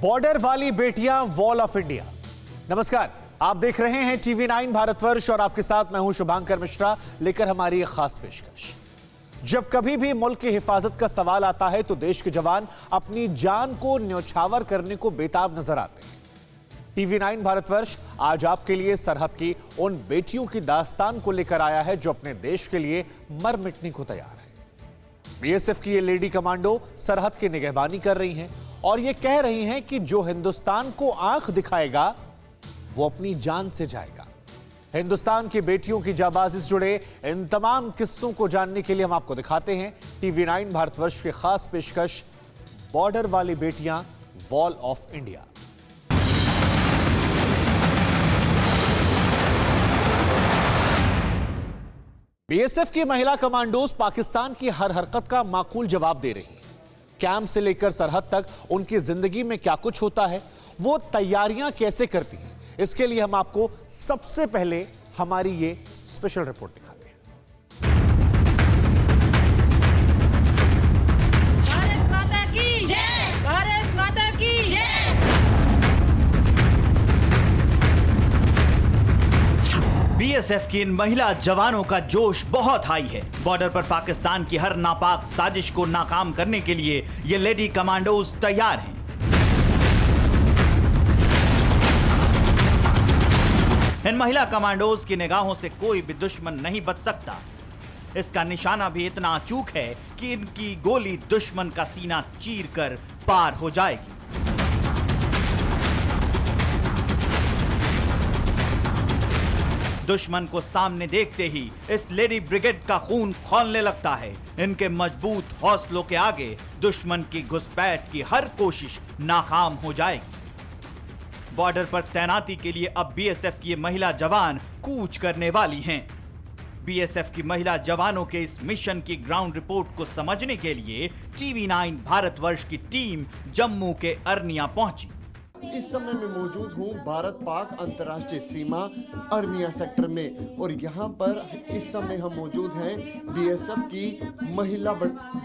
Border वाली बेटियां, wall of India. नमस्कार, आप देख रहे हैं टीवी 9 भारतवर्ष और आपके साथ मैं हूं शुभांकर मिश्रा, लेकर हमारी एक खास पेशकश। जब कभी भी मुल्क की हिफाजत का सवाल आता है तो देश के जवान अपनी जान को न्यौछावर करने को बेताब नजर आते हैं। टीवी 9 भारतवर्ष आज आपके लिए सरहद की उन बेटियों की दास्तान को लेकर आया है जो अपने देश के लिए मर मिटने को तैयार है। बीएसएफ की ये लेडी कमांडो सरहद की निगहबानी कर रही हैं और ये कह रही हैं कि जो हिंदुस्तान को आंख दिखाएगा वो अपनी जान से जाएगा। हिंदुस्तान की बेटियों की जाबाजी से जुड़े इन तमाम किस्सों को जानने के लिए हम आपको दिखाते हैं टीवी 9 भारतवर्ष की खास पेशकश, बॉर्डर वाली बेटियां, वॉल ऑफ इंडिया। बीएसएफ की महिला कमांडोज पाकिस्तान की हर हरकत का माकूल जवाब दे रही हैं। कैंप से लेकर सरहद तक उनकी जिंदगी में क्या कुछ होता है, वो तैयारियां कैसे करती हैं, इसके लिए हम आपको सबसे पहले हमारी ये स्पेशल रिपोर्ट दिखाते हैं। भारत माता की जय, भारत माता की जय। बीएसएफ की इन महिला जवानों का जोश बहुत हाई है। बॉर्डर पर पाकिस्तान की हर नापाक साजिश को नाकाम करने के लिए ये लेडी कमांडोज तैयार हैं। इन महिला कमांडोज की निगाहों से कोई भी दुश्मन नहीं बच सकता। इसका निशाना भी इतना अचूक है कि इनकी गोली दुश्मन का सीना चीरकर पार हो जाएगी। दुश्मन को सामने देखते ही इस लेडी ब्रिगेड का खून खौलने लगता है। इनके मजबूत हौसलों के आगे दुश्मन की घुसपैठ की हर कोशिश नाकाम हो जाएगी। बॉर्डर पर तैनाती के लिए अब बीएसएफ की ये महिला जवान कूच करने वाली हैं। बीएसएफ की महिला जवानों के इस मिशन की ग्राउंड रिपोर्ट को समझने के लिए टीवी 9 भारतवर्ष की टीम जम्मू के अरनिया पहुंची। इस समय मैं मौजूद हूँ भारत पाक अंतर्राष्ट्रीय सीमा अरनिया सेक्टर में और यहाँ पर इस समय हम मौजूद हैं बीएसएफ की महिला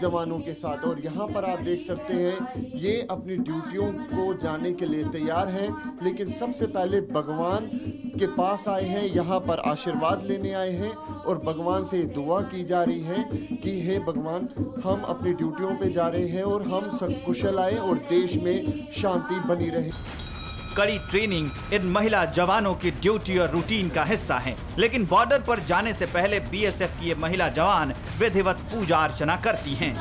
जवानों के साथ और यहाँ पर आप देख सकते हैं ये अपनी ड्यूटियों को जाने के लिए तैयार हैं, लेकिन सबसे पहले भगवान के पास आए हैं, यहाँ पर आशीर्वाद लेने आए हैं और भगवान से दुआ की जा रही है कि हे भगवान, हम अपनी ड्यूटियों पे जा रहे हैं और हम सकुशल आए और देश में शांति बनी रहे। कड़ी ट्रेनिंग इन महिला जवानों की ड्यूटी और रूटीन का हिस्सा है, लेकिन बॉर्डर पर जाने से पहले बीएसएफ की ये महिला जवान विधिवत पूजा अर्चना करती हैं।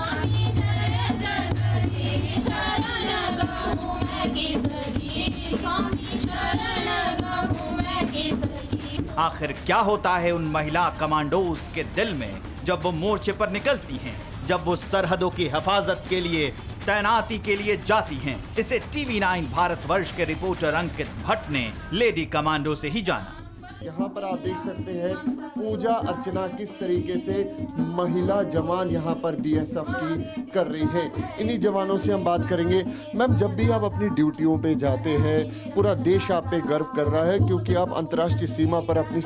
आखिर क्या होता है उन महिला कमांडोज के दिल में जब वो मोर्चे पर निकलती हैं, जब वो सरहदों की हिफाजत के लिए तैनाती के लिए जाती हैं? इसे टीवी 9 भारतवर्ष के रिपोर्टर अंकित भट्ट ने लेडी कमांडो से ही जाना। यहाँ पर आप देख सकते हैं पूजा अर्चना किस तरीके से महिला जवान यहाँ पर बीएसएफ की कर रही है। इन्हीं जवानों से हम बात करेंगे। मैम, जब भी आप अपनी ड्यूटियों पे जाते हैं पूरा देश आप पे गर्व कर रहा है क्योंकि आप अंतर्राष्ट्रीय सीमा पर अपनी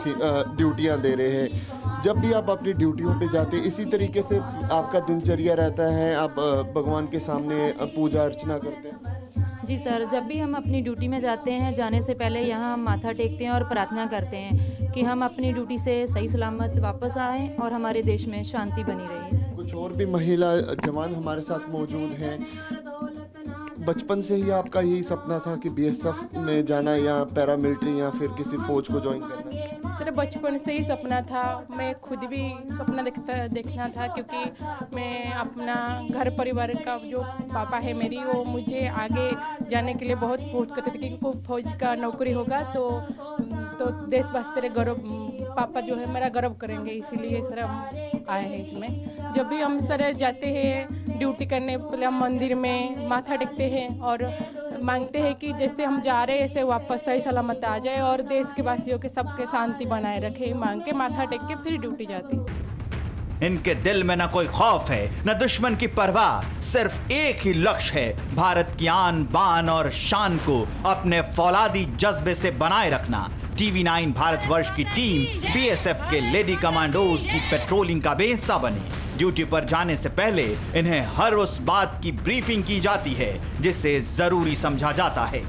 ड्यूटियाँ दे रहे हैं। जब भी आप अपनी ड्यूटियों पे जाते हैं इसी तरीके से आपका दिनचर्या रहता है, आप भगवान के सामने पूजा अर्चना करते हैं? जी सर, जब भी हम अपनी ड्यूटी में जाते हैं जाने से पहले यहाँ हम माथा टेकते हैं और प्रार्थना करते हैं कि हम अपनी ड्यूटी से सही सलामत वापस आएँ और हमारे देश में शांति बनी रहे। कुछ और भी महिला जवान हमारे साथ मौजूद हैं। बचपन से ही आपका यही सपना था कि बीएसएफ में जाना या पैरामिलिट्री या फिर किसी फौज को ज्वाइन करना? सर, बचपन से ही सपना था। मैं खुद भी सपना देखना था क्योंकि मैं अपना घर परिवार का जो पापा है मेरी, वो मुझे आगे जाने के लिए बहुत पुश करते थे कि फौज का नौकरी होगा तो देश वास्ते गौरव, पापा जो है मेरा गर्व करेंगे, इसीलिए सर हम आए हैं इसमें। जब भी हम सर जाते हैं ड्यूटी करने, पहले हम मंदिर में माथा टेकते हैं और मांगते हैं कि जैसे हम जा रहे हैं ऐसे वापस सही सलामत आ जाए और देश के वासियों के सबके शांति बनाए रखे। मांग के माथा टेक के फिर ड्यूटी जाती। इनके दिल में न कोई खौफ है न दुश्मन की परवाह, सिर्फ एक ही लक्ष्य है, भारत की आन बान और शान को अपने फौलादी जज्बे से बनाए रखना। टीवी 9 भारतवर्ष की टीम बीएसएफ के लेडी कमांडोज की पेट्रोलिंग का भी हिस्सा बनी। ड्यूटी पर जाने से पहले इन्हें हर उस बात की ब्रीफिंग की जाती है जिसे जरूरी समझा जाता है।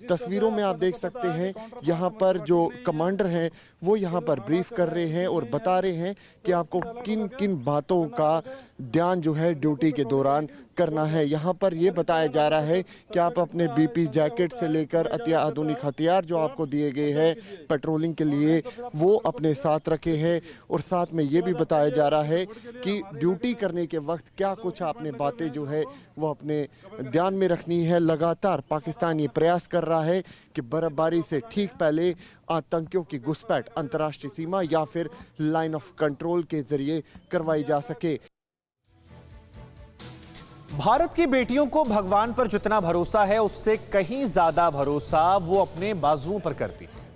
तस्वीरों में आप देख सकते हैं यहाँ पर जो कमांडर हैं वो यहाँ पर ब्रीफ कर रहे हैं और बता रहे हैं कि आपको किन किन बातों का ध्यान जो है ड्यूटी के दौरान करना है। यहाँ पर ये बताया जा रहा है कि आप अपने बीपी जैकेट से लेकर अत्याधुनिक हथियार जो आपको दिए गए हैं पेट्रोलिंग के लिए वो अपने साथ रखे हैं, और साथ में ये भी बताया जा रहा है कि ड्यूटी करने के वक्त क्या कुछ आपने बातें जो है वो अपने ध्यान में रखनी है। लगातार पाकिस्तान ये प्रयास कर रहा है कि बर्फबारी से ठीक पहले आतंकियों की घुसपैठ अंतर्राष्ट्रीय सीमा या फिर लाइन ऑफ कंट्रोल के जरिए करवाई जा सके। भारत की बेटियों को भगवान पर जितना भरोसा है उससे कहीं ज्यादा भरोसा वो अपने बाजुओं पर करती हैं।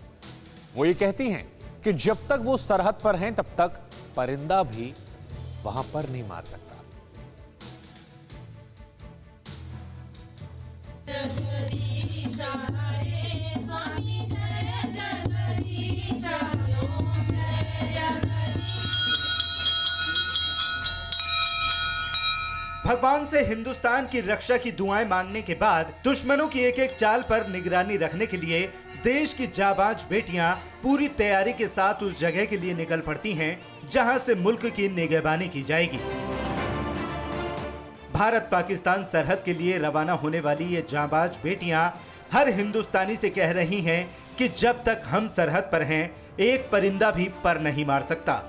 वो ये कहती हैं कि जब तक वो सरहद पर हैं तब तक परिंदा भी वहां पर नहीं मार सकता। भगवान से हिंदुस्तान की रक्षा की दुआएं मांगने के बाद दुश्मनों की एक एक चाल पर निगरानी रखने के लिए देश की जाबाज बेटियां पूरी तैयारी के साथ उस जगह के लिए निकल पड़ती हैं जहां से मुल्क की निगहबानी की जाएगी। भारत पाकिस्तान सरहद के लिए रवाना होने वाली ये जाबाज बेटियां हर हिंदुस्तानी से कह रही हैं कि जब तक हम सरहद पर हैं एक परिंदा भी पर नहीं मार सकता।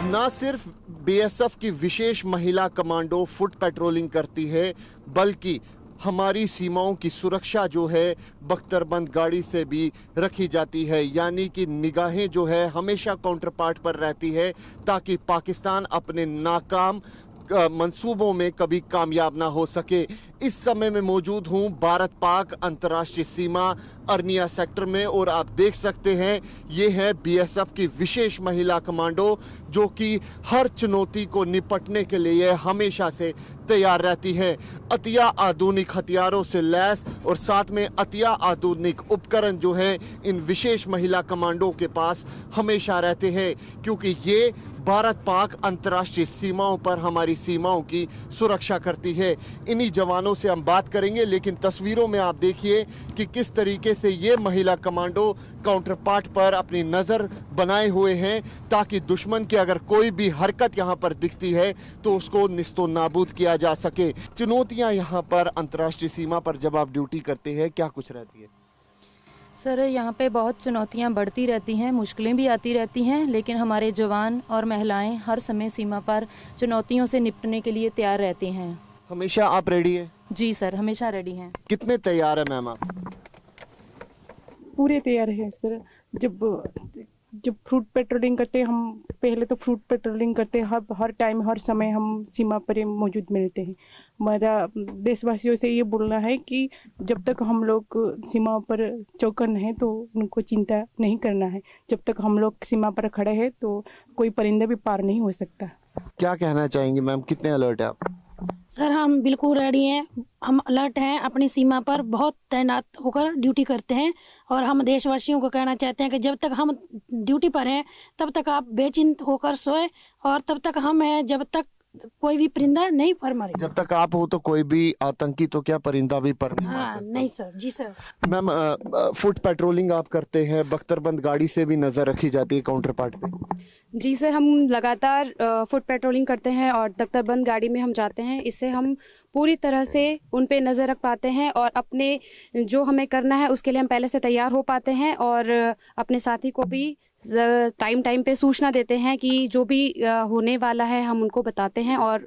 ना सिर्फ बीएसएफ की विशेष महिला कमांडो फुट पेट्रोलिंग करती है, बल्कि हमारी सीमाओं की सुरक्षा जो है बख्तरबंद गाड़ी से भी रखी जाती है, यानी कि निगाहें जो है हमेशा काउंटर पार्ट पर रहती है ताकि पाकिस्तान अपने नाकाम मंसूबों में कभी कामयाब ना हो सके। इस समय में मौजूद हूं भारत पाक अंतर्राष्ट्रीय सीमा अर्निया सेक्टर में, और आप देख सकते हैं ये है बीएसएफ की विशेष महिला कमांडो जो कि हर चुनौती को निपटने के लिए हमेशा से तैयार रहती है। अतिया आधुनिक हथियारों से लैस और साथ में अतिया आधुनिक उपकरण जो है इन विशेष महिला कमांडो के पास हमेशा रहते हैं, क्योंकि ये भारत पाक अंतर्राष्ट्रीय सीमाओं पर हमारी सीमाओं की सुरक्षा करती है। इन्हीं जवानों से हम बात करेंगे, लेकिन तस्वीरों में आप देखिए कि किस तरीके से ये महिला कमांडो काउंटर पार्ट पर अपनी नजर बनाए हुए हैं ताकि दुश्मन की अगर कोई भी हरकत यहाँ पर दिखती है तो उसको निस्तो नाबूद किया जा सके। चुनौतियाँ यहाँ पर अंतर्राष्ट्रीय सीमा पर जब आप ड्यूटी करते हैं क्या कुछ रहती है? सर, यहाँ पे बहुत चुनौतियाँ बढ़ती रहती हैं, मुश्किलें भी आती रहती हैं, लेकिन हमारे जवान और महिलाएं हर समय सीमा पर चुनौतियों से निपटने के लिए तैयार रहते हैं। हमेशा आप रेडी है? जी सर, हमेशा रेडी हैं। कितने तैयार है मैम आप? पूरे तैयार है सर। जब फ्रूट पेट्रोलिंग करते हैं हम, पहले तो फ्रूट पेट्रोलिंग करते हैं, हर टाइम हर समय हम सीमा पर मौजूद मिलते हैं। हमारा देशवासियों से ये बोलना है कि जब तक हम लोग सीमा पर चौकन हैं तो उनको चिंता नहीं करना है। जब तक हम लोग सीमा पर खड़े हैं तो कोई परिंदा भी पार नहीं हो सकता। क्या कहना चाहेंगे मैम, कितने अलर्ट है आप? सर, हम बिल्कुल रेडी हैं, हम अलर्ट हैं, अपनी सीमा पर बहुत तैनात होकर ड्यूटी करते हैं। और हम देशवासियों को कहना चाहते हैं कि जब तक हम ड्यूटी पर हैं तब तक आप बेचिंत होकर सोए, और तब तक हम हैं जब तक कोई भी परिंदा नहीं पर मारे। जब तक आप हो तो कोई भी आतंकी तो क्या परिंदा भी पर नहीं मार सकता? नहीं सर। जी सर। मैम, फुट पेट्रोलिंग आप करते हैं, बख्तरबंद गाड़ी से भी नजर रखी जाती है काउंटर पार्ट पे? जी सर, हम लगातार फुट पेट्रोलिंग करते हैं और दख्तरबंद गाड़ी में हम जाते हैं। इससे हम पूरी तरह से उन पे नज़र रख पाते हैं और अपने जो हमें करना है उसके लिए हम पहले से तैयार हो पाते हैं, और अपने साथी को भी टाइम पे सूचना देते हैं कि जो भी होने वाला है हम उनको बताते हैं और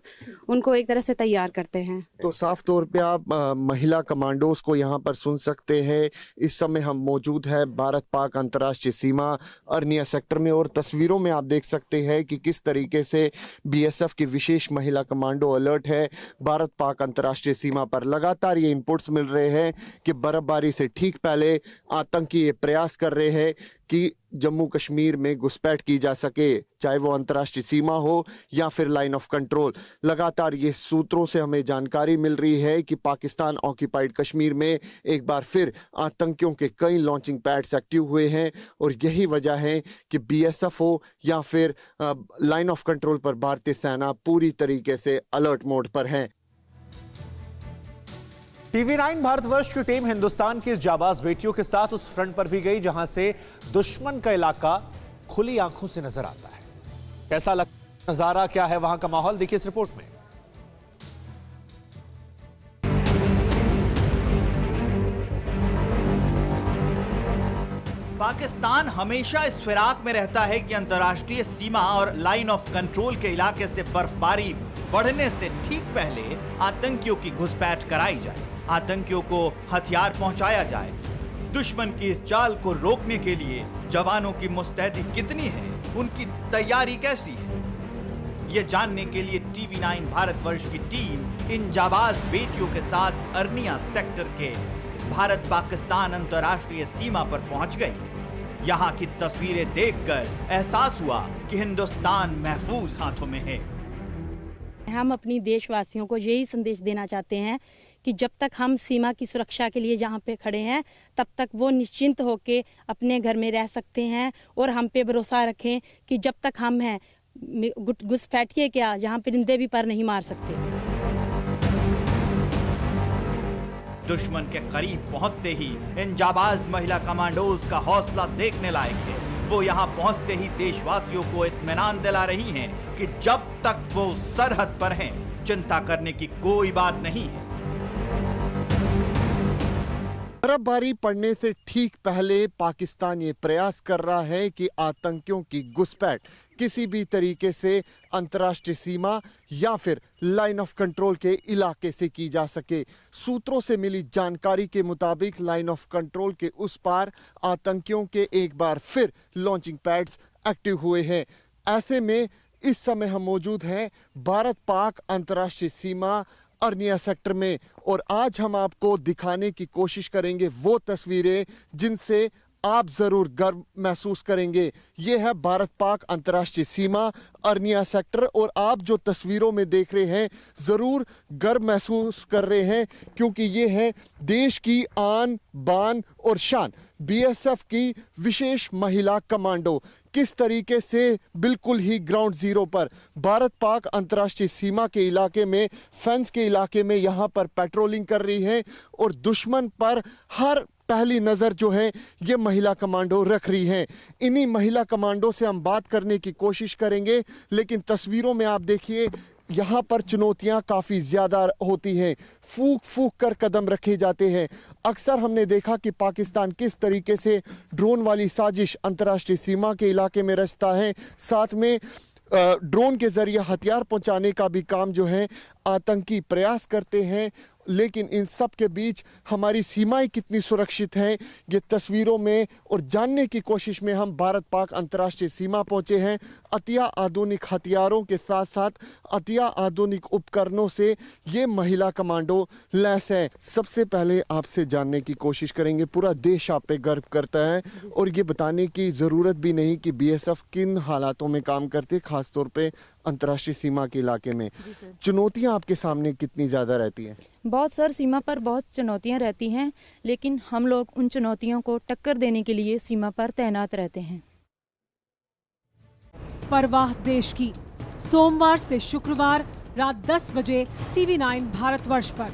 उनको एक तरह से तैयार करते हैं। तो साफ तौर पे आप महिला कमांडोज को यहाँ पर सुन सकते हैं। इस समय हम मौजूद है भारत पाक अंतर्राष्ट्रीय सीमा अर्निया सेक्टर में, और तस्वीरों में आप देख सकते हैं कि किस तरीके से बीएसएफ की विशेष महिला कमांडो अलर्ट है भारत पाक अंतर्राष्ट्रीय सीमा पर। लगातार ये इनपुट्स मिल रहे हैं कि बर्फबारी से ठीक पहले आतंकी ये प्रयास कर रहे हैं कि जम्मू कश्मीर में घुसपैठ की जा सके, चाहे वो अंतर्राष्ट्रीय सीमा हो या फिर लाइन ऑफ कंट्रोल। लगातार ये सूत्रों से हमें जानकारी मिल रही है कि पाकिस्तान ऑक्यूपाइड कश्मीर में एक बार फिर आतंकियों के कई लॉन्चिंग पैड्स एक्टिव हुए हैं और यही वजह है कि बीएसएफ हो या फिर लाइन ऑफ कंट्रोल पर भारतीय सेना पूरी तरीके से अलर्ट मोड पर है। TV9 भारतवर्ष की टीम हिंदुस्तान की इस जाबाज बेटियों के साथ उस फ्रंट पर भी गई जहां से दुश्मन का इलाका खुली आंखों से नजर आता है। कैसा लगता नजारा, क्या है वहां का माहौल, देखिए इस रिपोर्ट में। पाकिस्तान हमेशा इस फिराक में रहता है कि अंतर्राष्ट्रीय सीमा और लाइन ऑफ कंट्रोल के इलाके से बर्फबारी बढ़ने से ठीक पहले आतंकियों की घुसपैठ कराई जाए, आतंकियों को हथियार पहुंचाया जाए। दुश्मन की इस चाल को रोकने के लिए जवानों की मुस्तैदी कितनी है, उनकी तैयारी कैसी है, ये जानने के लिए TV9 भारतवर्ष की टीम इन जाबाज बेटियों के साथ अर्निया सेक्टर के भारत पाकिस्तान अंतर्राष्ट्रीय सीमा पर पहुंच गई। यहां की तस्वीरें देखकर एहसास हुआ कि हिंदुस्तान महफूज हाथों में है। हम अपनी देशवासियों को यही संदेश देना चाहते हैं कि जब तक हम सीमा की सुरक्षा के लिए जहाँ पे खड़े हैं तब तक वो निश्चिंत होकर अपने घर में रह सकते हैं और हम पे भरोसा रखें कि जब तक हम हैं घुसपैठिए क्या, यहाँ परिंदे भी पर नहीं मार सकते। दुश्मन के करीब पहुंचते ही इन जाबाज महिला कमांडोज का हौसला देखने लायक है। वो यहां पहुंचते ही देशवासियों को इत्मीनान दिला रही हैं कि जब तक वो सरहद पर हैं, चिंता करने की कोई बात नहीं है। बर्फबारी पड़ने से ठीक पहले पाकिस्तान ये प्रयास कर रहा है कि आतंकियों की घुसपैठ किसी भी तरीके से अंतर्राष्ट्रीय सीमा या फिर लाइन ऑफ कंट्रोल के इलाके से की जा सके। सूत्रों से मिली जानकारी के मुताबिक लाइन ऑफ कंट्रोल के उस पार आतंकियों के एक बार फिर लॉन्चिंग पैड्स एक्टिव हुए हैं। ऐसे में इस समय हम मौजूद हैं भारत पाक अंतर्राष्ट्रीय सीमा अर्निया सेक्टर में और आज हम आपको दिखाने की कोशिश करेंगे वो तस्वीरें जिनसे आप जरूर गर्व महसूस करेंगे। ये है भारत पाक अंतर्राष्ट्रीय सीमा अर्निया सेक्टर और आप जो तस्वीरों में देख रहे हैं जरूर गर्व महसूस कर रहे हैं क्योंकि ये है देश की आन बान और शान बीएसएफ की विशेष महिला कमांडो किस तरीके से बिल्कुल ही ग्राउंड जीरो पर भारत पाक अंतर्राष्ट्रीय सीमा के इलाके में फेंस के इलाके में यहाँ पर पेट्रोलिंग कर रही है और दुश्मन पर हर पहली नज़र जो है ये महिला कमांडो रख रही हैं। इन्हीं महिला कमांडो से हम बात करने की कोशिश करेंगे, लेकिन तस्वीरों में आप देखिए यहाँ पर चुनौतियाँ काफ़ी ज़्यादा होती हैं, फूक फूक कर कदम रखे जाते हैं। अक्सर हमने देखा कि पाकिस्तान किस तरीके से ड्रोन वाली साजिश अंतर्राष्ट्रीय सीमा के इलाके में रचता है, साथ में ड्रोन के जरिए हथियार पहुंचाने का भी काम जो है आतंकी प्रयास करते हैं। लेकिन इन सब के बीच हमारी सीमाएं कितनी सुरक्षित हैं ये तस्वीरों में और जानने की कोशिश में हम भारत पाक अंतर्राष्ट्रीय सीमा पहुंचे हैं। अतिया आधुनिक हथियारों के साथ साथ अतिया आधुनिक उपकरणों से ये महिला कमांडो लैस है। सबसे पहले आपसे जानने की कोशिश करेंगे, पूरा देश आप पे गर्व करता है और ये बताने की ज़रूरत भी नहीं कि बीएसएफ किन हालातों में काम करती है, खासतौर पे अंतर्राष्ट्रीय सीमा के इलाके में। चुनौतियां आपके सामने कितनी ज़्यादा रहती हैं? बहुत सर, सीमा पर बहुत चुनौतियां रहती हैं, लेकिन हम लोग उन चुनौतियों को टक्कर देने के लिए सीमा पर तैनात रहते हैं। परवाह देश की, सोमवार से शुक्रवार रात 10 बजे TV9 भारतवर्ष पर।